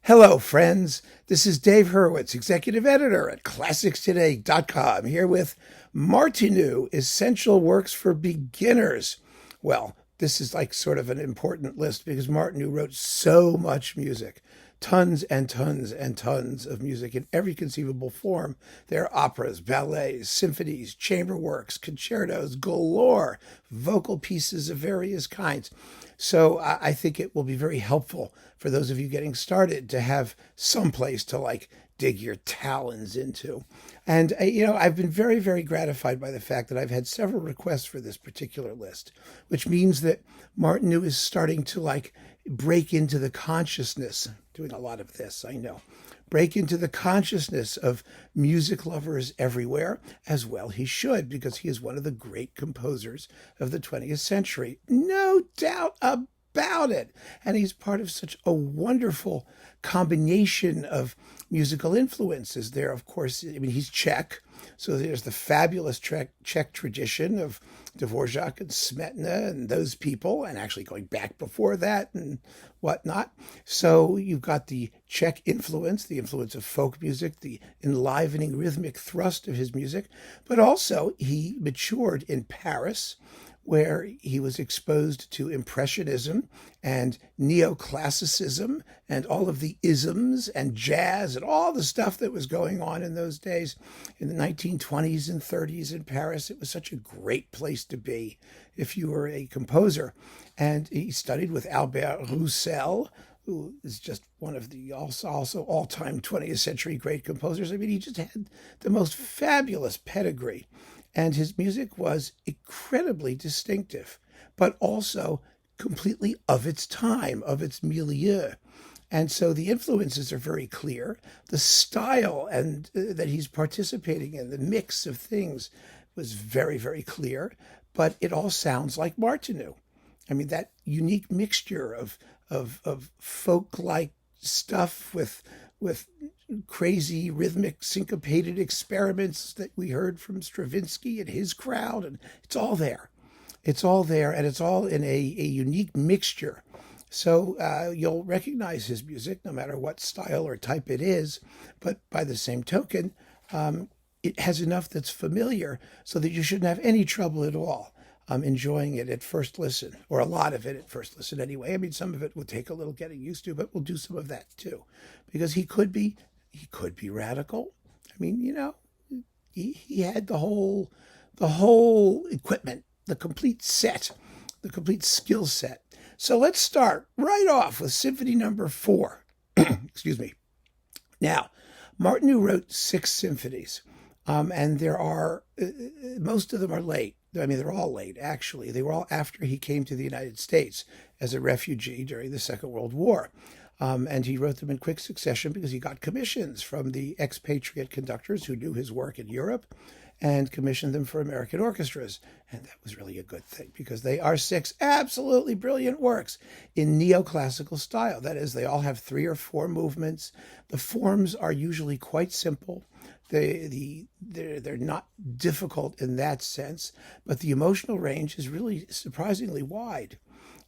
Hello, friends. This is Dave Hurwitz, executive editor at ClassicsToday.com, here with Martinu, Essential Works for Beginners. Well, this is like sort of an important list because Martinu wrote so much music, tons and tons and tons of music in every conceivable form. There are operas, ballets, symphonies, chamber works, concertos galore, vocal pieces of various kinds. So I think it will be very helpful for those of you getting started to have some place to dig your talons into. And, I've been very, very gratified by the fact that I've had several requests for this particular list, which means that Martinu is starting to break into the consciousness, doing a lot of this, I know, break into the consciousness of music lovers everywhere, as well he should, because he is one of the great composers of the 20th century. No doubt about it. And he's part of such a wonderful combination of musical influences. There, of course, he's Czech, so there's the fabulous Czech tradition of Dvorak and Smetana and those people, and actually going back before that and whatnot. So you've got the Czech influence, the influence of folk music, the enlivening rhythmic thrust of his music, but also he matured in Paris, where he was exposed to Impressionism and Neoclassicism and all of the isms and jazz and all the stuff that was going on in those days in the 1920s and 30s in Paris. It was such a great place to be if you were a composer. And he studied with Albert Roussel, who is just one of the also all-time 20th century great composers. He just had the most fabulous pedigree. And his music was incredibly distinctive, but also completely of its time, of its milieu. And so the influences are very clear. The style and that he's participating in, the mix of things was very, very clear, but it all sounds like Martinu. That unique mixture of folk-like stuff with crazy rhythmic syncopated experiments that we heard from Stravinsky and his crowd, and it's all there, and it's all in a unique mixture. So you'll recognize his music no matter what style or type it is, but by the same token, it has enough that's familiar so that you shouldn't have any trouble at all enjoying it at first listen, or a lot of it at first listen anyway. Some of it will take a little getting used to, but we'll do some of that too, because he could be radical. He had the whole equipment, the complete set, the complete skill set. So let's start right off with Symphony No. 4. Excuse me. Now, Martinu wrote 6 symphonies, and there are most of them are late. They're all late, actually. They were all after he came to the United States as a refugee during the Second World War. And he wrote them in quick succession because he got commissions from the expatriate conductors who knew his work in Europe and commissioned them for American orchestras. And that was really a good thing because they are 6 absolutely brilliant works in neoclassical style. That is, they all have 3 or 4 movements. The forms are usually quite simple. They're not difficult in that sense, but the emotional range is really surprisingly wide.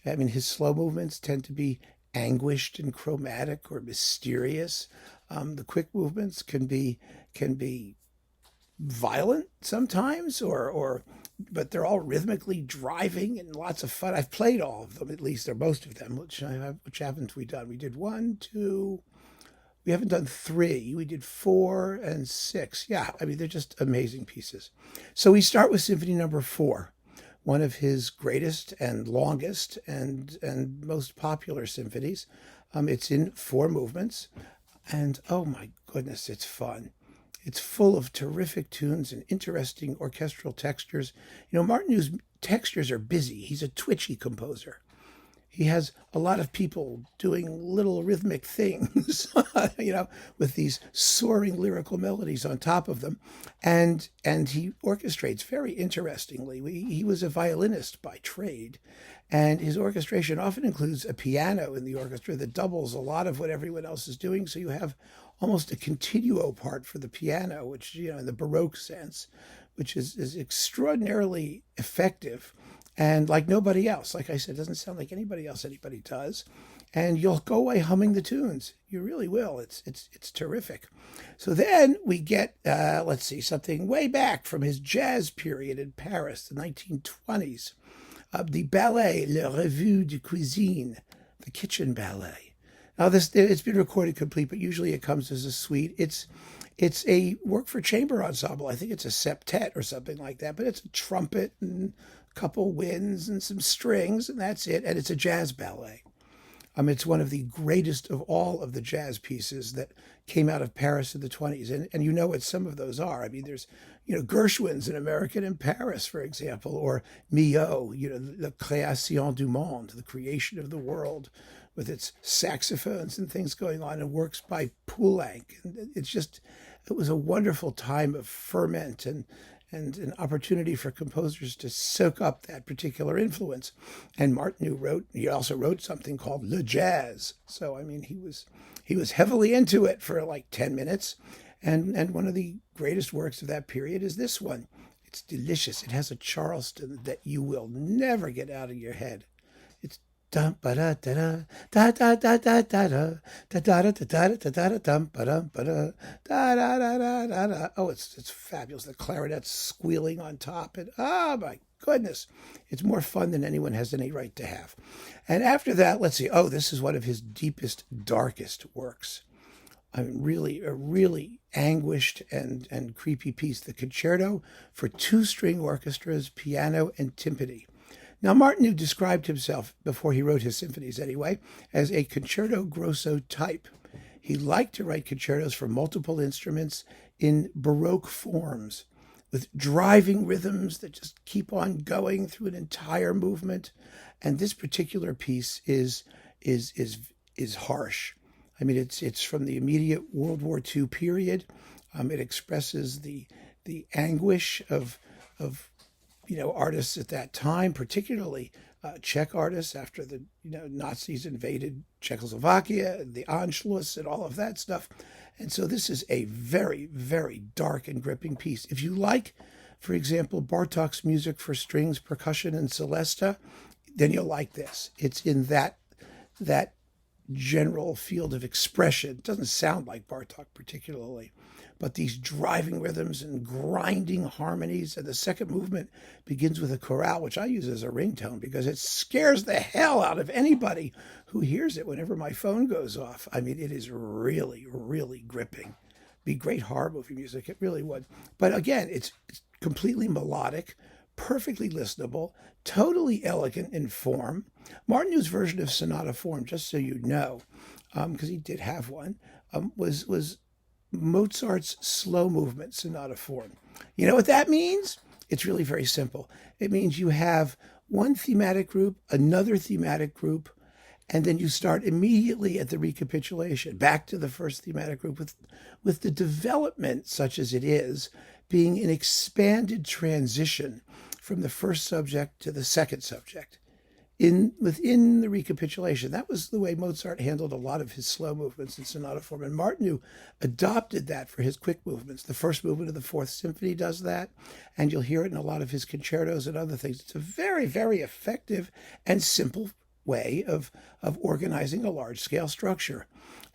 His slow movements tend to be anguished and chromatic or mysterious. The quick movements can be violent sometimes, but they're all rhythmically driving and lots of fun. I've played all of them, at least, or most of them. Which haven't we done? We did 1, 2. We haven't done 3. We did 4 and 6. Yeah, they're just amazing pieces. So we start with Symphony No. 4, one of his greatest and longest and most popular symphonies. It's in 4 movements, and oh my goodness, it's fun. It's full of terrific tunes and interesting orchestral textures. Martinu's textures are busy. He's a twitchy composer. He has a lot of people doing little rhythmic things, with these soaring lyrical melodies on top of them. And he orchestrates very interestingly. He was a violinist by trade, and his orchestration often includes a piano in the orchestra that doubles a lot of what everyone else is doing. So you have almost a continuo part for the piano, which, in the Baroque sense, which is extraordinarily effective. And like nobody else, like I said, doesn't sound like anybody else anybody does. and you'll go away humming the tunes. You really will. It's terrific. So then we get, let's see, something way back from his jazz period in Paris, the 1920s. The ballet, Le Revue de Cuisine, the kitchen ballet. Now, it's been recorded complete, but usually it comes as a suite. It's a work for chamber ensemble. I think it's a septet or something like that, but it's a trumpet and a couple winds and some strings, and that's it. And it's a jazz ballet. It's one of the greatest of all of the jazz pieces that came out of Paris in the 20s. And you know what some of those are. I mean, there's, Gershwin's An American in Paris, for example, or Milhaud, La Création du Monde, the creation of the world, with its saxophones and things going on, and works by Poulenc. And it was a wonderful time of ferment and an opportunity for composers to soak up that particular influence. And Martinu also wrote something called Le Jazz. So, I mean, he was heavily into it for like 10 minutes. And one of the greatest works of that period is this one. It's delicious. It has a Charleston that you will never get out of your head. It's dum ba da da da da da da da da da da da da da da da dum ba dum ba da da da da da da. Oh, it's fabulous. The clarinet's squealing on top, and oh my goodness, it's more fun than anyone has any right to have. And after that, let's see. Oh, this is one of his deepest, darkest works. I mean, really, a really anguished and creepy piece, the Concerto for two string orchestras, piano, and timpani. Now, Martinu described himself, before he wrote his symphonies anyway, as a concerto grosso type. He liked to write concertos for multiple instruments in Baroque forms, with driving rhythms that just keep on going through an entire movement. And this particular piece is harsh. I mean, it's from the immediate World War II period. It expresses the anguish of artists at that time, particularly Czech artists after the Nazis invaded Czechoslovakia, the Anschluss, and all of that stuff. And so this is a very, very dark and gripping piece. If you like, for example, Bartók's music for strings, percussion, and celesta, then you'll like this. It's in that general field of expression. It doesn't sound like Bartók particularly, but these driving rhythms and grinding harmonies. And the second movement begins with a chorale, which I use as a ringtone because it scares the hell out of anybody who hears it whenever my phone goes off. I mean, it is really, really gripping. Be great horror movie music. It really would. But again, it's completely melodic, perfectly listenable, totally elegant in form. Martinu's version of sonata form, just so you know, because he did have one, was Mozart's slow movement sonata form. You know what that means? It's really very simple. It means you have one thematic group, another thematic group, and then you start immediately at the recapitulation, back to the first thematic group, with the development, such as it is, being an expanded transition from the first subject to the second subject within the recapitulation. That was the way Mozart handled a lot of his slow movements in sonata form, and Martinu adopted that for his quick movements. The first movement of the Fourth Symphony does that, and you'll hear it in a lot of his concertos and other things. It's a very, very effective and simple way of organizing a large-scale structure.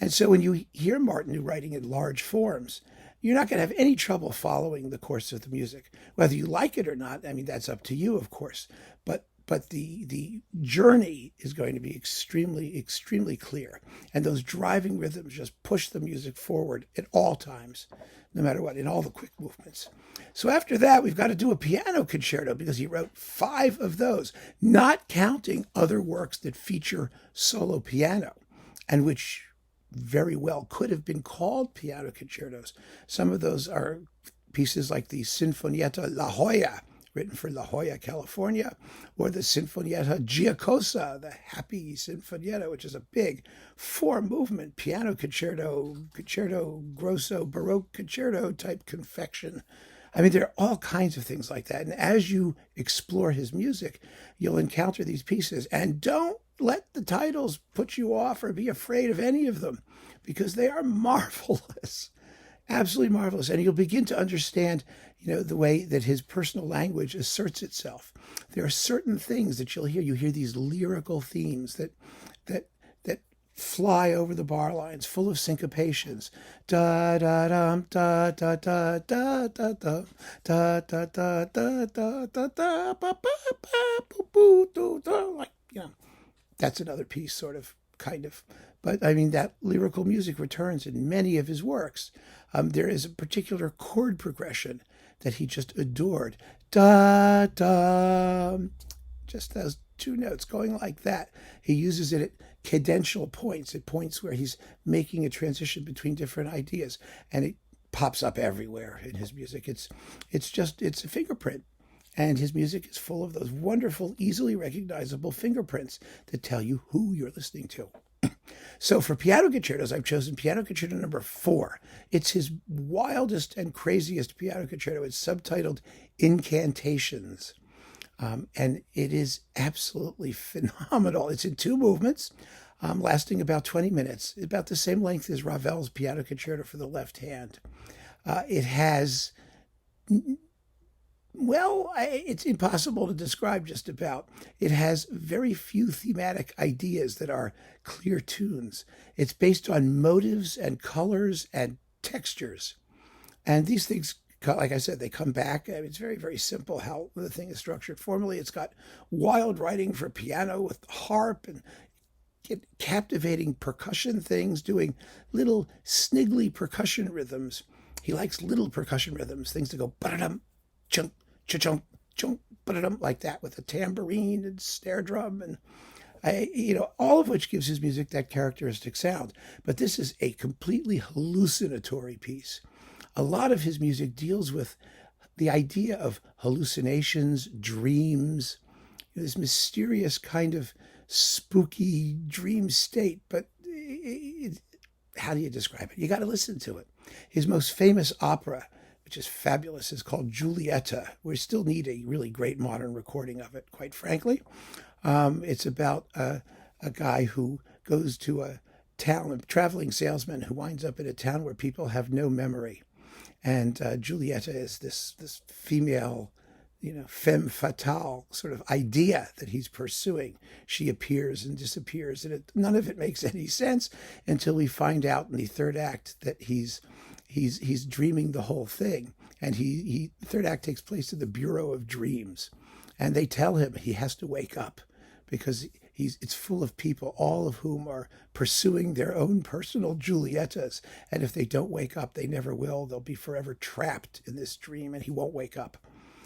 And so when you hear Martinu writing in large forms, you're not going to have any trouble following the course of the music. Whether you like it or not, I mean, that's up to you, of course. But the journey is going to be extremely, extremely clear. And those driving rhythms just push the music forward at all times, no matter what, in all the quick movements. So after that, we've got to do a piano concerto because he wrote 5 of those, not counting other works that feature solo piano, and which very well could have been called piano concertos. Some of those are pieces like the Sinfonietta La Jolla, written for La Jolla, California, or the Sinfonietta Giocosa, the happy Sinfonietta, which is a big 4-movement piano concerto grosso, Baroque concerto type confection. I mean, there are all kinds of things like that. And as you explore his music, you'll encounter these pieces. And don't let the titles put you off or be afraid of any of them, because they are marvelous, absolutely marvelous. And you'll begin to understand, the way that his personal language asserts itself. There are certain things that you'll hear. You hear these lyrical themes that fly over the bar lines, full of syncopations. Da da dum da da da da da da da da da da da da da ba ba ba boo boo do da, like, that's another piece, sort of, kind of. But I mean, that lyrical music returns in many of his works. There is a particular chord progression that he just adored. Da da, just those two notes going like that. He uses it at cadential points, at points where he's making a transition between different ideas, and it pops up everywhere in his music. It's a fingerprint. And his music is full of those wonderful, easily recognizable fingerprints that tell you who you're listening to. So for piano concertos, I've chosen Piano Concerto number 4. It's his wildest and craziest piano concerto. It's subtitled Incantations. And it is absolutely phenomenal. It's in 2 movements, lasting about 20 minutes, about the same length as Ravel's Piano Concerto for the left hand. It has... Well, it's impossible to describe just about. It has very few thematic ideas that are clear tunes. It's based on motives and colors and textures. And these things, like I said, they come back. I mean, it's very, very simple how the thing is structured. Formally, it's got wild writing for piano with harp and captivating percussion things, doing little sniggly percussion rhythms. He likes little percussion rhythms, things that go ba-da-dum, chunk, cha-chunk, chunk, ba-da-dum, like that, with a tambourine and snare drum, and all of which gives his music that characteristic sound. But this is a completely hallucinatory piece. A lot of his music deals with the idea of hallucinations, dreams, this mysterious kind of spooky dream state. But how do you describe it? You got to listen to it. His most famous opera, which is fabulous, is called Giulietta. We still need a really great modern recording of it, quite frankly. It's about a guy who goes to a town, a traveling salesman who winds up in a town where people have no memory. And Giulietta is this female, femme fatale sort of idea that he's pursuing. She appears and disappears, and none of it makes any sense until we find out in the third act that he's dreaming the whole thing. And the third act takes place in the Bureau of Dreams. And they tell him he has to wake up because it's full of people, all of whom are pursuing their own personal Giuliettas. And if they don't wake up, they never will. They'll be forever trapped in this dream, and he won't wake up.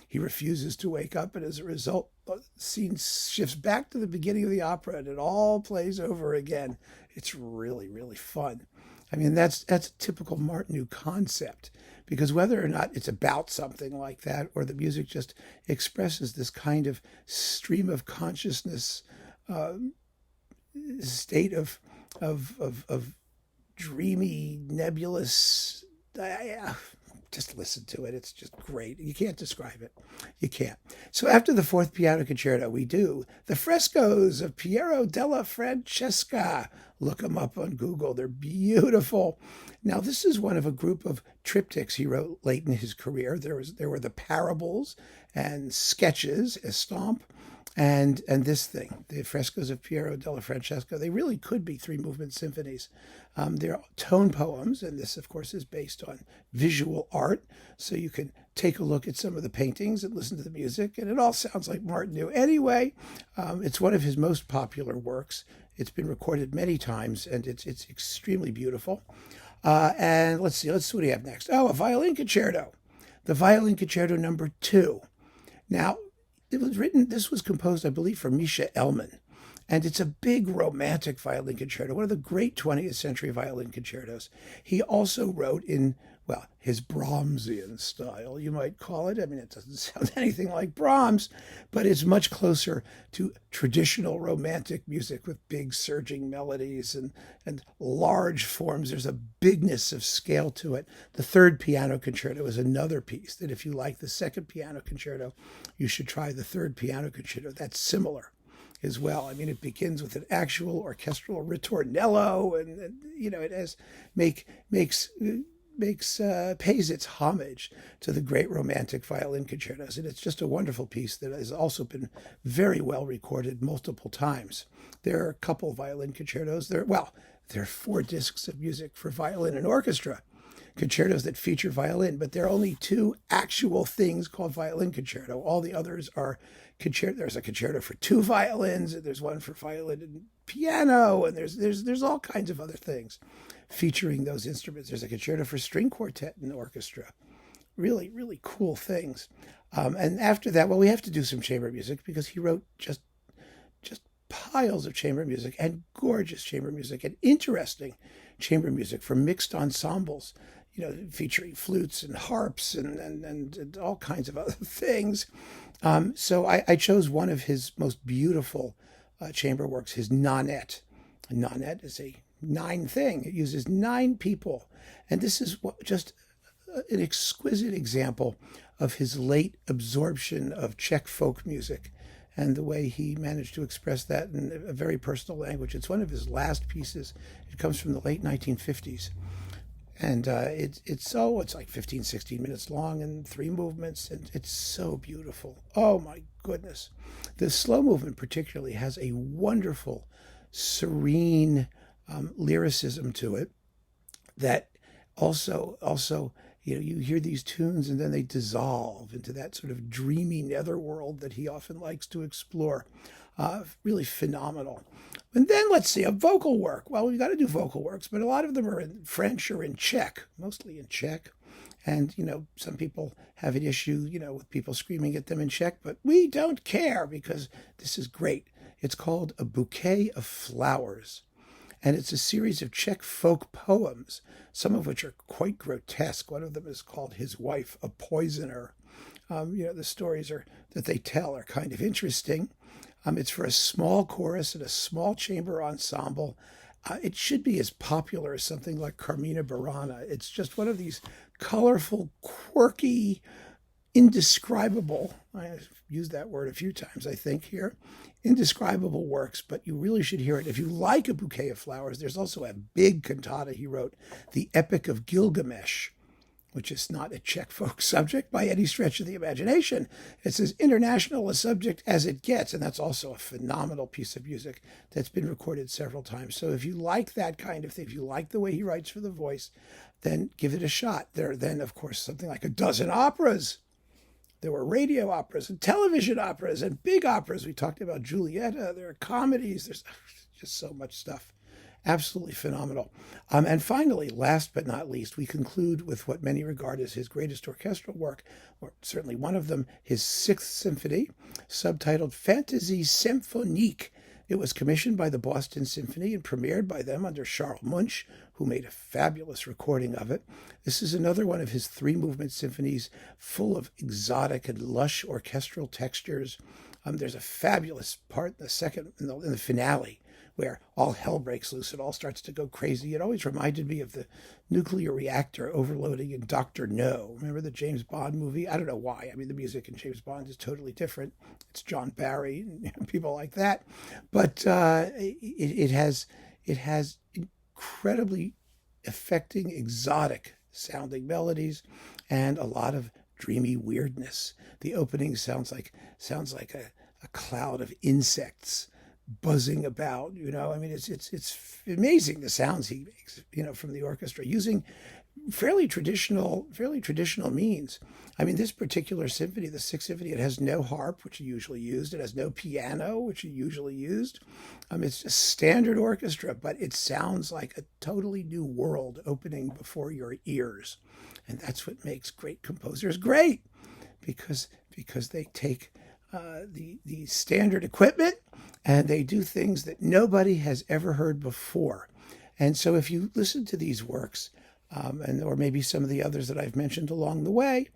He refuses to wake up, and as a result, the scene shifts back to the beginning of the opera, and it all plays over again. It's really, really fun. I mean, that's a typical Martinu concept, because whether or not it's about something like that, or the music just expresses this kind of stream of consciousness, state of dreamy, nebulous. Just listen to it. It's just great. You can't describe it. You can't. So after the 4th piano concerto, we do the Frescoes of Piero Della Francesca. Look them up on Google. They're beautiful. Now, this is one of a group of triptychs he wrote late in his career. There were the parables and sketches, Estampe, and this thing, the Frescoes of Piero della Francesca. They really could be 3-movement symphonies. They're tone poems, and this, of course, is based on visual art. So you can take a look at some of the paintings and listen to the music, and it all sounds like Martinu. Anyway, it's one of his most popular works. It's been recorded many times, and it's extremely beautiful. And let's see what do we have next? Oh, a violin concerto. The Violin Concerto number 2. Now, this was composed, I believe, for Misha Elman. And it's a big romantic violin concerto, one of the great 20th century violin concertos. He also wrote in, his Brahmsian style, you might call it. I mean, it doesn't sound anything like Brahms, but it's much closer to traditional romantic music with big surging melodies and large forms. There's a bigness of scale to it. The 3rd piano concerto is another piece that if you like the 2nd piano concerto, you should try the 3rd piano concerto. That's similar as well. I mean, it begins with an actual orchestral ritornello, and it makes pays its homage to the great romantic violin concertos, and it's just a wonderful piece that has also been very well recorded multiple times. There are a couple violin concertos. There are 4 discs of music for violin and orchestra, concertos that feature violin, but there are only 2 actual things called violin concerto. All the others are concerto. There's a concerto for 2 violins, and there's one for violin and piano, and there's all kinds of other things featuring those instruments. There's a concerto for string quartet and orchestra. Really, really cool things. And after that, well, we have to do some chamber music because he wrote just piles of chamber music and gorgeous chamber music and interesting chamber music for mixed ensembles, featuring flutes and harps and all kinds of other things. So I chose one of his most beautiful chamber works, his Nonet. Nonet is a 9 thing. It uses 9 people. And this is just an exquisite example of his late absorption of Czech folk music and the way he managed to express that in a very personal language. It's one of his last pieces. It comes from the late 1950s. And it's like 15, 16 minutes long and 3 movements. And it's so beautiful. Oh, my goodness. The slow movement particularly has a wonderful, serene lyricism to it that also you hear these tunes and then they dissolve into that sort of dreamy netherworld that he often likes to explore. Really phenomenal. And then let's see, a vocal work. Well, we've got to do vocal works, but a lot of them are in French or in Czech, mostly in Czech. And, some people have an issue, with people screaming at them in Czech, but we don't care because this is great. It's called A Bouquet of Flowers. And it's a series of Czech folk poems, some of which are quite grotesque. One of them is called His Wife, a Poisoner. The stories that they tell are kind of interesting. It's for a small chorus and a small chamber ensemble. It should be as popular as something like Carmina Burana. It's just one of these colorful, quirky, indescribable, I've used that word a few times, I think, here, indescribable works, but you really should hear it. If you like A Bouquet of Flowers, there's also a big cantata he wrote, The Epic of Gilgamesh, which is not a Czech folk subject by any stretch of the imagination. It's as international a subject as it gets, and that's also a phenomenal piece of music that's been recorded several times. So if you like that kind of thing, if you like the way he writes for the voice, then give it a shot. There are then, of course, something like a dozen operas. There were radio operas and television operas and big operas. We talked about Giulietta. There are comedies. There's just so much stuff. Absolutely phenomenal. And finally, last but not least, we conclude with what many regard as his greatest orchestral work, or certainly one of them, his 6th symphony, subtitled Fantaisies Symphoniques. It was commissioned by the Boston Symphony and premiered by them under Charles Munch, who made a fabulous recording of it. This is another one of his 3-movement symphonies, full of exotic and lush orchestral textures. There's a fabulous part in the finale, where all hell breaks loose. It all starts to go crazy. It always reminded me of the nuclear reactor overloading in Dr. No. Remember the James Bond movie? I don't know why. I mean, the music in James Bond is totally different. It's John Barry and people like that. But it has incredibly affecting, exotic sounding melodies and a lot of dreamy weirdness. The opening sounds like a cloud of insects buzzing about, I mean, it's amazing the sounds he makes, from the orchestra using fairly traditional means. I mean, this particular symphony, the 6th symphony, it has no harp, which he usually used. It has no piano, which he usually used. It's a standard orchestra, but it sounds like a totally new world opening before your ears. And that's what makes great composers great, because they take the standard equipment and they do things that nobody has ever heard before. And so if you listen to these works, or maybe some of the others that I've mentioned along the way,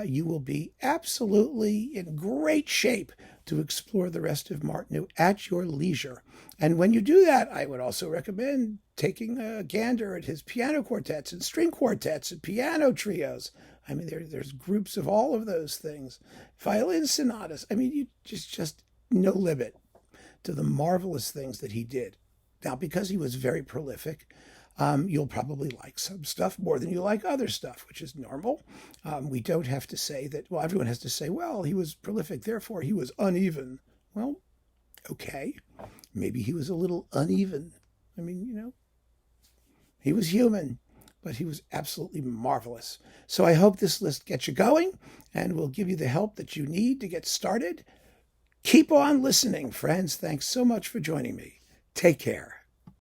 you will be absolutely in great shape to explore the rest of Martinu at your leisure. And when you do that, I would also recommend taking a gander at his piano quartets and string quartets and piano trios. I mean, there's groups of all of those things. Violin sonatas. I mean, you just no limit to the marvelous things that he did. Now, because he was very prolific, You'll probably like some stuff more than you like other stuff, which is normal. We don't have to say that, well, everyone has to say, well, he was prolific, therefore he was uneven. Well, okay, maybe he was a little uneven. I mean, he was human, but he was absolutely marvelous. So I hope this list gets you going and will give you the help that you need to get started. Keep on listening, friends. Thanks so much for joining me. Take care.